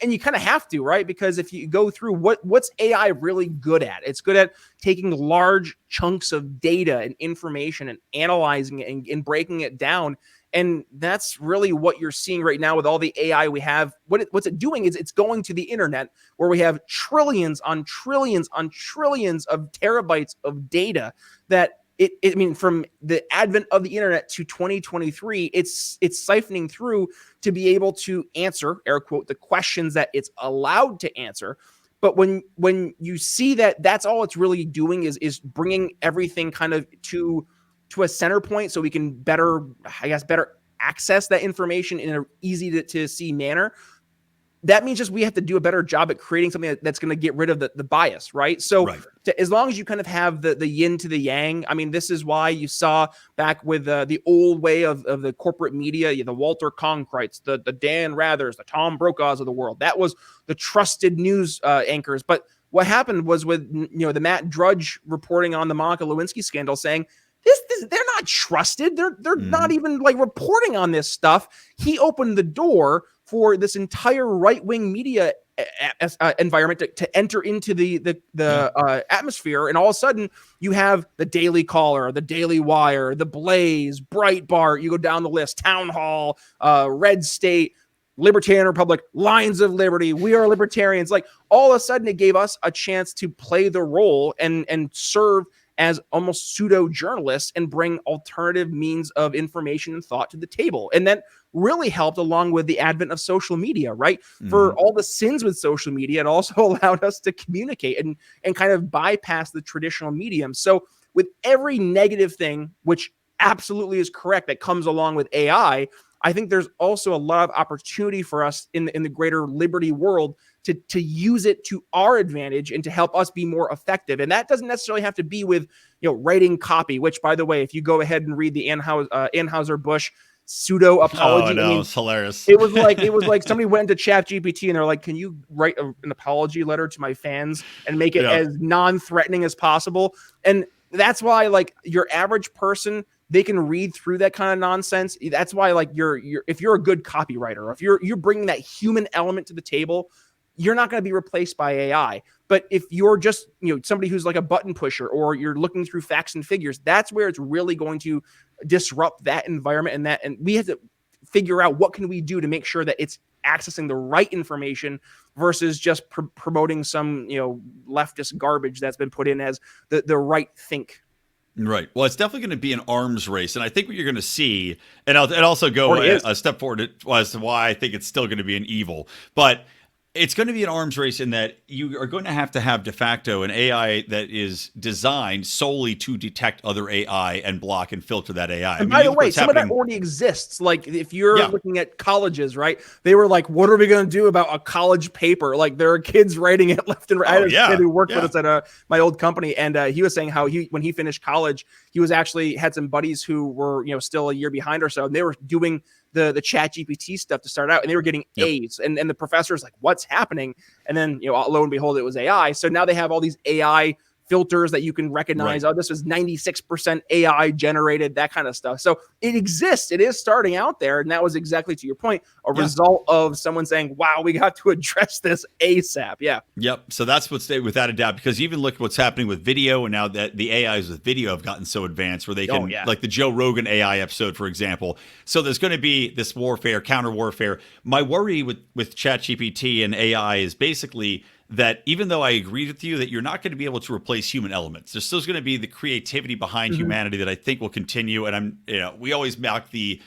And you kind of have to, right? Because if you go through what's AI really good at, it's good at taking large chunks of data and information and analyzing it and breaking it down. And that's really what you're seeing right now with all the AI we have. What's it doing is it's going to the internet where we have trillions on trillions on trillions of terabytes of data that I mean, from the advent of the internet to 2023, it's siphoning through to be able to answer, air quote, the questions that it's allowed to answer. But when you see that that's all it's really doing is bringing everything kind of to a center point so we can better access that information in an easy to see manner. That means just we have to do a better job at creating something that's going to get rid of the bias, right? So as long as you kind of have the yin to the yang, I mean, this is why you saw back with the old way of the corporate media, the Walter Cronkite's, the Dan Rathers, the Tom Brokaws of the world. That was the trusted news anchors. But what happened was with the Matt Drudge reporting on the Monica Lewinsky scandal saying, they're not trusted. They're not even like reporting on this stuff. He opened the door for this entire right-wing media environment to enter into the atmosphere, and all of a sudden you have the Daily Caller, the Daily Wire, the Blaze, Breitbart. You go down the list: Town Hall, Red State, Libertarian Republic, Lions of Liberty, We Are Libertarians. Like all of a sudden, it gave us a chance to play the role and serve as almost pseudo journalists and bring alternative means of information and thought to the table. And that really helped along with the advent of social media, right? For all the sins with social media, it also allowed us to communicate and kind of bypass the traditional medium. So with every negative thing, which absolutely is correct, that comes along with AI, I think there's also a lot of opportunity for us in the greater liberty world to use it to our advantage and to help us be more effective. And that doesn't necessarily have to be with writing copy, which, by the way, if you go ahead and read the Anheuser-Busch pseudo apology, I mean, it's hilarious. It was like somebody went into ChatGPT and they're like, can you write an apology letter to my fans and make it as non-threatening as possible? And that's why, like, your average person, they can read through that kind of nonsense. That's why, like, if you're a good copywriter, or if you're bringing that human element to the table, you're not going to be replaced by AI. But if you're just, somebody who's like a button pusher, or you're looking through facts and figures, that's where it's really going to disrupt that environment. And we have to figure out what can we do to make sure that it's accessing the right information versus just promoting some, leftist garbage that's been put in as the right think. Right. Well, it's definitely going to be an arms race. And I think what you're going to see, and I'll also go a step forward as to why I think it's still going to be an evil, but it's going to be an arms race in that you are going to have de facto an AI that is designed solely to detect other AI and block and filter that AI. And by the way, some of that already exists. Like if you're looking at colleges, right? They were like, what are we going to do about a college paper? Like there are kids writing it left and right. I had a kid who worked with us at my old company, and he was saying how when he finished college, he was actually had some buddies who were, still a year behind or so, and they were doing the ChatGPT stuff to start out, and they were getting A's, and the professor's like, what's happening? And then, lo and behold, it was AI. So now they have all these AI filters that you can recognize. Oh, this was 96% AI generated, that kind of stuff. So it exists. It is starting out there. And that was exactly, to your point, a result of someone saying, wow, we got to address this ASAP. Yeah. Yep. So that's what's without a doubt, because even look at what's happening with video, and now that the AIs with video have gotten so advanced where they can, like the Joe Rogan AI episode, for example. So there's going to be this warfare, counter warfare. My worry with ChatGPT and AI is basically that even though I agree with you that you're not going to be able to replace human elements, there's still going to be the creativity behind humanity that I think will continue. And we always mock the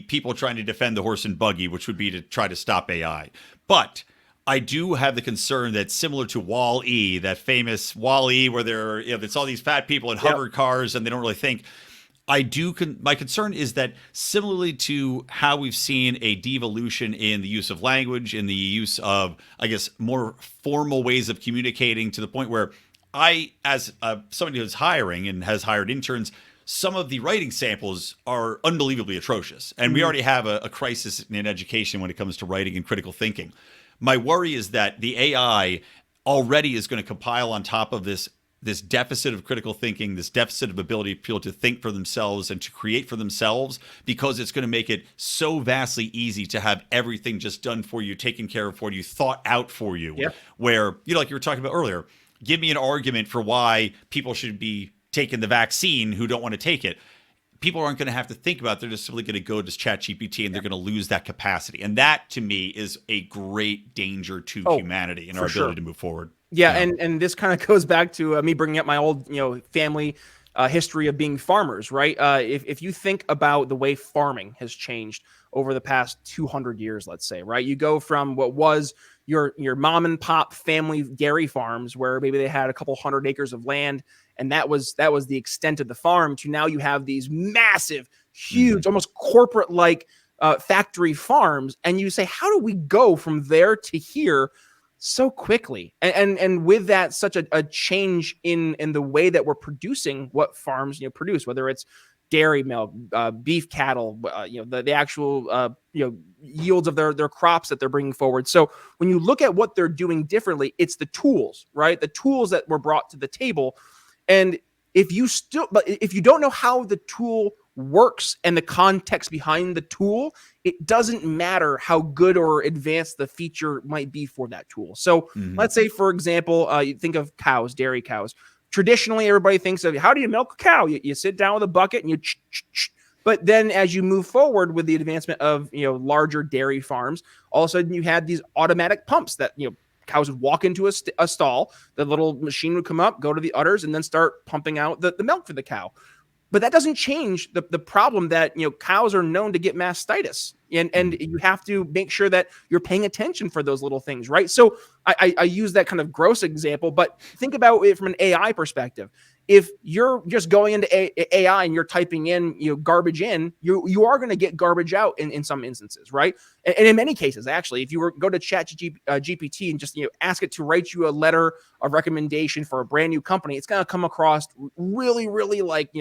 people trying to defend the horse and buggy, which would be to try to stop AI. But I do have the concern that, similar to Wall-E, that famous Wall-E, where it's all these fat people in hover cars and they don't really think. My concern is that, similarly to how we've seen a devolution in the use of language, in the use of, I guess, more formal ways of communicating, to the point where as somebody who's hiring and has hired interns, some of the writing samples are unbelievably atrocious. And we already have a crisis in education when it comes to writing and critical thinking. My worry is that the AI already is going to compile on top of this this deficit of critical thinking, this deficit of ability for people to think for themselves and to create for themselves, because it's going to make it so vastly easy to have everything just done for you, taken care of for you, thought out for you. Yeah. Where, like you were talking about earlier, give me an argument for why people should be taking the vaccine who don't want to take it. People aren't going to have to think about it. They're just simply going to go to ChatGPT and they're going to lose that capacity. And that, to me, is a great danger to humanity and our ability to move forward. Yeah, and this kind of goes back to me bringing up my old family history of being farmers, right? If you think about the way farming has changed over the past 200 years, let's say, right? You go from what was your mom and pop family dairy farms, where maybe they had a couple hundred acres of land, and that was the extent of the farm, to now you have these massive, huge, almost corporate like factory farms, and you say, how do we go from there to here so quickly? And with that, such a change in the way that we're producing what farms produce, whether it's dairy milk, beef cattle, the actual yields of their crops that they're bringing forward. So when you look at what they're doing differently, it's the tools, right? The tools that were brought to the table. And if you don't know how the tool works and the context behind the tool, it doesn't matter how good or advanced the feature might be for that tool. So let's say, for example, you think of cows, dairy cows. Traditionally, everybody thinks of, how do you milk a cow? You sit down with a bucket and you But then as you move forward with the advancement of larger dairy farms, all of a sudden you had these automatic pumps that cows would walk into a stall, the little machine would come up, go to the udders, and then start pumping out the milk for the cow. But that doesn't change the problem that cows are known to get mastitis, and you have to make sure that you're paying attention for those little things, right? So I use that kind of gross example, but think about it from an AI perspective. If you're just going into AI and you're typing in garbage in, you are going to get garbage out in some instances, right? And in many cases, actually, if you go to ChatGPT and just ask it to write you a letter of recommendation for a brand new company, it's going to come across really, really like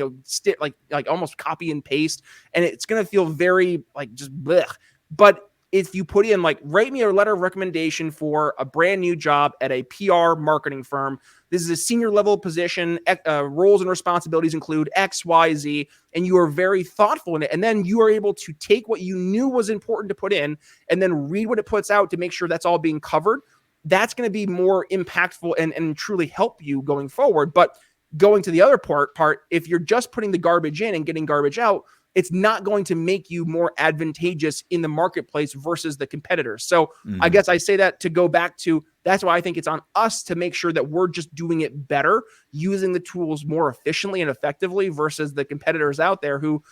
like almost copy and paste, and it's going to feel very like just blech. But if you put in write me a letter of recommendation for a brand new job at a PR marketing firm. This is a senior level position. Roles and responsibilities include X, Y, Z, and you are very thoughtful in it. And then you are able to take what you knew was important to put in and then read what it puts out to make sure that's all being covered. That's going to be more impactful and truly help you going forward. But going to the other part, if you're just putting the garbage in and getting garbage out, it's not going to make you more advantageous in the marketplace versus the competitors. So I guess I say that to go back to, that's why I think it's on us to make sure that we're just doing it better, using the tools more efficiently and effectively versus the competitors out there who,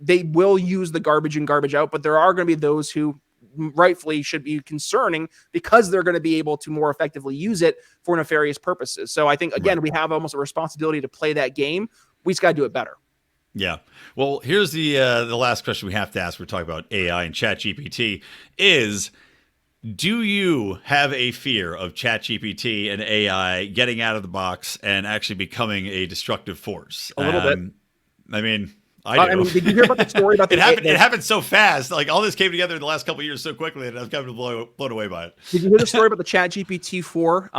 they will use the garbage in, garbage out, but there are going to be those who rightfully should be concerning because they're going to be able to more effectively use it for nefarious purposes. So I think, again, we have almost a responsibility to play that game. We just got to do it better. Yeah. Well, here's the last question we have to ask. We're talking about AI and ChatGPT. Do you have a fear of ChatGPT and AI getting out of the box and actually becoming a destructive force? A little bit. I do. Did you hear about the story about it happened so fast. Like all this came together in the last couple of years so quickly that I was kind of blown away by it. Did you hear the story about the ChatGPT 4,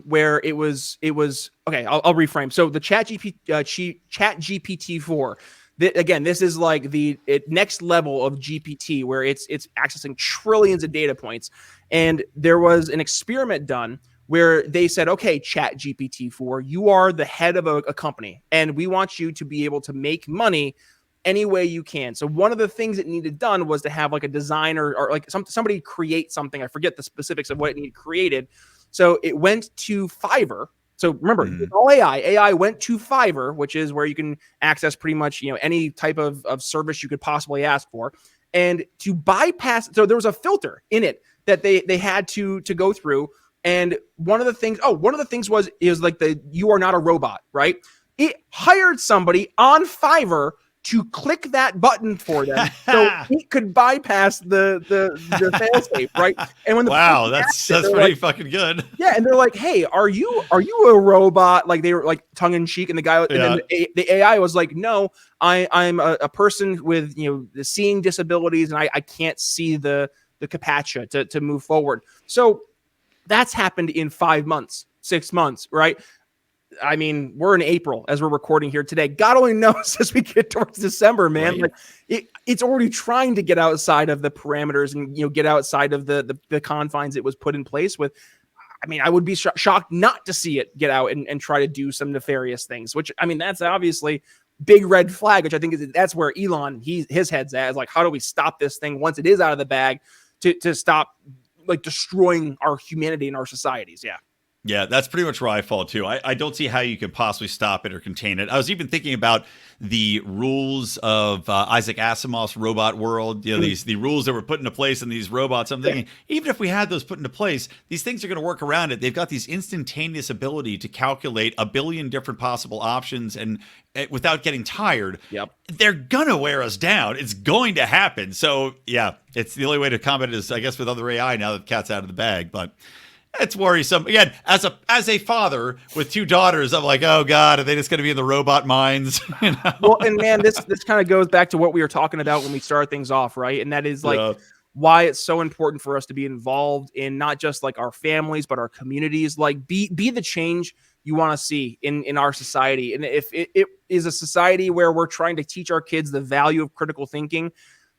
where it was okay? I'll reframe. So the ChatGPT 4. Again, this is like the next level of GPT, where it's accessing trillions of data points. And there was an experiment done where they said, okay, ChatGPT 4, you are the head of a company, and we want you to be able to make money any way you can. So one of the things it needed done was to have like a designer or like somebody create something. I forget the specifics of what it needed created. So it went to Fiverr. So remember, it's all AI. AI went to Fiverr, which is where you can access pretty much any type of service you could possibly ask for. And to bypass, so there was a filter in it that they had to go through. And one of the things was like you are not a robot, right? It hired somebody on Fiverr to click that button for them so it could bypass the fail-safe, right? And when that's pretty fucking good. Yeah, and they're like, "Hey, are you a robot?" Like they were like tongue in cheek, and the guy, and then the AI was like, "No, I'm a person with the seeing disabilities, and I can't see the capatcha to move forward." So that's happened in 5 months, 6 months, right? I mean, we're in April as we're recording here today. God only knows as we get towards December, man. Right. Like it's already trying to get outside of the parameters and get outside of the confines it was put in place with. I mean, I would be shocked not to see it get out and try to do some nefarious things. Which I mean, that's obviously big red flag. Which I think that's where Elon his head's at. Is like, how do we stop this thing once it is out of the bag to stop like destroying our humanity and our societies? Yeah. Yeah, that's pretty much where I fall too. I don't see how you could possibly stop it or contain it. I was even thinking about the rules of Isaac Asimov's robot world. The rules that were put into place in these robots. I'm thinking, even if we had those put into place, these things are going to work around it. They've got these instantaneous ability to calculate a billion different possible options and without getting tired. Yep. They're gonna wear us down. It's going to happen. So yeah, it's the only way to combat it is, I guess, with other AI now that the cat's out of the bag. But it's worrisome. Again, as a father with two daughters, I'm like, oh God, are they just going to be in the robot mines? Well, and man, this kind of goes back to what we were talking about when we started things off, right? And that is like why it's so important for us to be involved in not just like our families, but our communities. Like be the change you want to see in our society. And if it is a society where we're trying to teach our kids the value of critical thinking,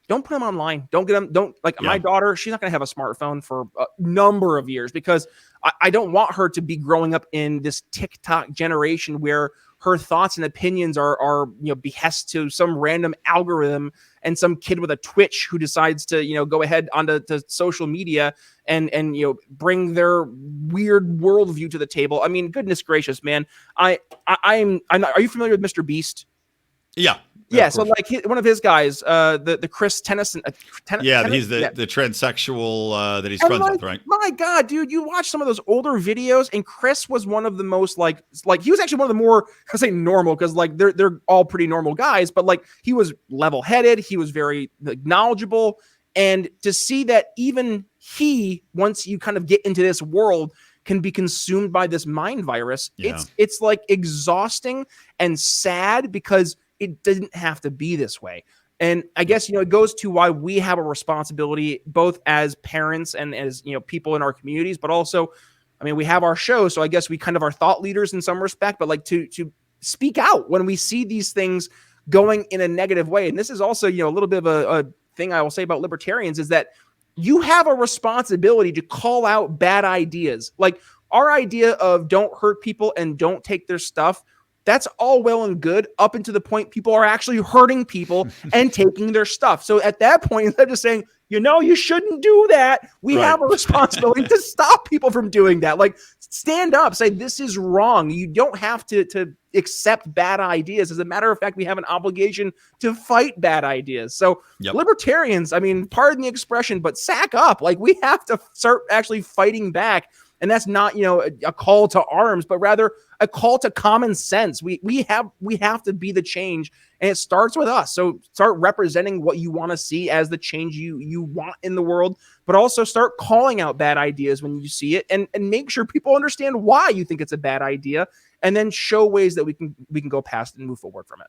don't put them online. Don't get them. My daughter, she's not going to have a smartphone for a number of years because I don't want her to be growing up in this TikTok generation where her thoughts and opinions are behest to some random algorithm and some kid with a Twitch who decides to, go ahead onto social media and bring their weird worldview to the table. I mean, goodness gracious, man. I'm not, are you familiar with Mr. Beast? Yeah. Yeah, so like one of his guys, the Chris Tennyson. He's the transsexual that he's friends with, right? My God, dude, you watch some of those older videos, and Chris was one of the most like he was actually one of the more, I say normal because like they're all pretty normal guys, but like he was level headed, he was very knowledgeable, and to see that even he, once you kind of get into this world, can be consumed by this mind virus. Yeah. It's like exhausting and sad because it didn't have to be this way. And I guess, it goes to why we have a responsibility, both as parents and as, people in our communities, but also, I mean, we have our show. So I guess we kind of are thought leaders in some respect, but like to speak out when we see these things going in a negative way. And this is also, a little bit of a thing I will say about libertarians is that you have a responsibility to call out bad ideas. Like our idea of don't hurt people and don't take their stuff. That's all well and good up until the point people are actually hurting people and taking their stuff. So at that point, instead of just saying, you shouldn't do that, we have a responsibility to stop people from doing that. Like stand up, say this is wrong. You don't have to accept bad ideas. As a matter of fact, we have an obligation to fight bad ideas. So libertarians, I mean, pardon the expression, but sack up. Like we have to start actually fighting back. And that's not, a call to arms, but rather a call to common sense. We have to be the change, and it starts with us. So start representing what you want to see as the change you want in the world, but also start calling out bad ideas when you see it, and make sure people understand why you think it's a bad idea, and then show ways that we can go past and move forward from it.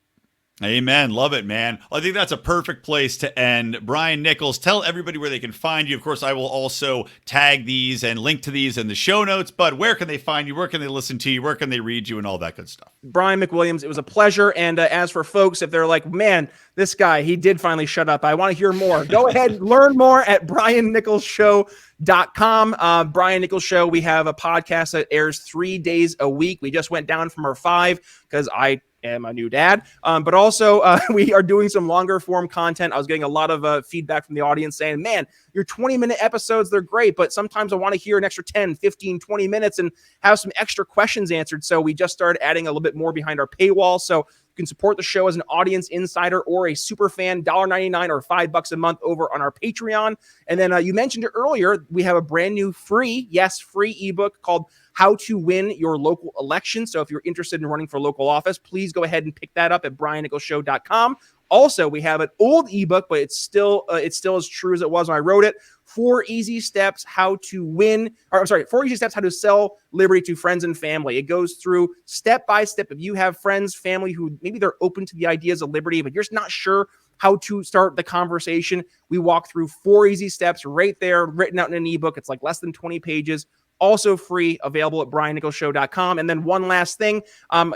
Amen. Love it, man. I think that's a perfect place to end. Brian Nichols, tell everybody where they can find you. Of course, I will also tag these and link to these in the show notes, but where can they find you? Where can they listen to you? Where can they read you and all that good stuff? Brian McWilliams, it was a pleasure. And as for folks, if they're like, man, this guy, he did finally shut up, I want to hear more. Go ahead, learn more at briannicholsshow.com. Brian Nichols Show, we have a podcast that airs 3 days a week. We just went down from our 5 because I am a new dad, but also we are doing some longer form content. I was getting a lot of feedback from the audience saying, man, your 20-minute episodes, they're great, but sometimes I want to hear an extra 10, 15, 20 minutes and have some extra questions answered. So we just started adding a little bit more behind our paywall. So you can support the show as an audience insider or a super fan, $1.99 or $5 a month over on our Patreon. And then you mentioned it earlier, we have a brand new free ebook called How to Win Your Local Election. So if you're interested in running for local office, please go ahead and pick that up at briannicholsshow.com. Also, we have an old ebook, but it's still as true as it was when I wrote it. 4 easy steps how to sell liberty to friends and family. It goes through step by step. If you have friends, family who maybe they're open to the ideas of liberty, but you're just not sure how to start the conversation, we walk through 4 easy steps right there, written out in an ebook. It's like less than 20 pages. also free, available at briannicholsshow.com. And then one last thing,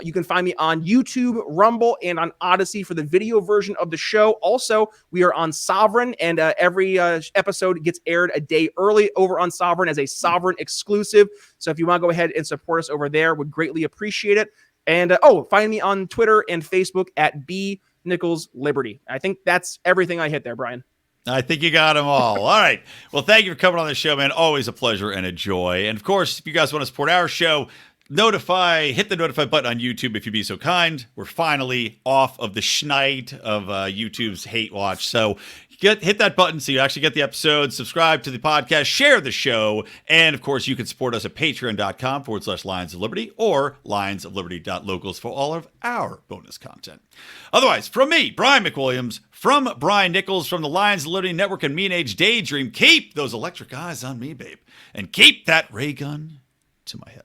you can find me on YouTube, Rumble, and on Odyssey for the video version of the show. Also, we are on Sovereign, and every episode gets aired a day early over on Sovereign as a Sovereign exclusive. So if you want to go ahead and support us over there, would greatly appreciate it. And find me on Twitter and Facebook at B Nichols Liberty. I think that's everything I hit there, Brian. I think you got them all. All right. Well, thank you for coming on the show, man. Always a pleasure and a joy. And of course, if you guys want to support our show, hit the notify button on YouTube if you'd be so kind. We're finally off of the schneid of YouTube's hate watch. So hit that button so you actually get the episode, subscribe to the podcast, share the show, and of course you can support us at patreon.com/Lions of Liberty or lionsofliberty.locals for all of our bonus content. Otherwise, from me, Brian McWilliams, from Brian Nichols, from the Lions of Liberty Network and Mean Age Daydream, keep those electric eyes on me, babe, and keep that ray gun to my head.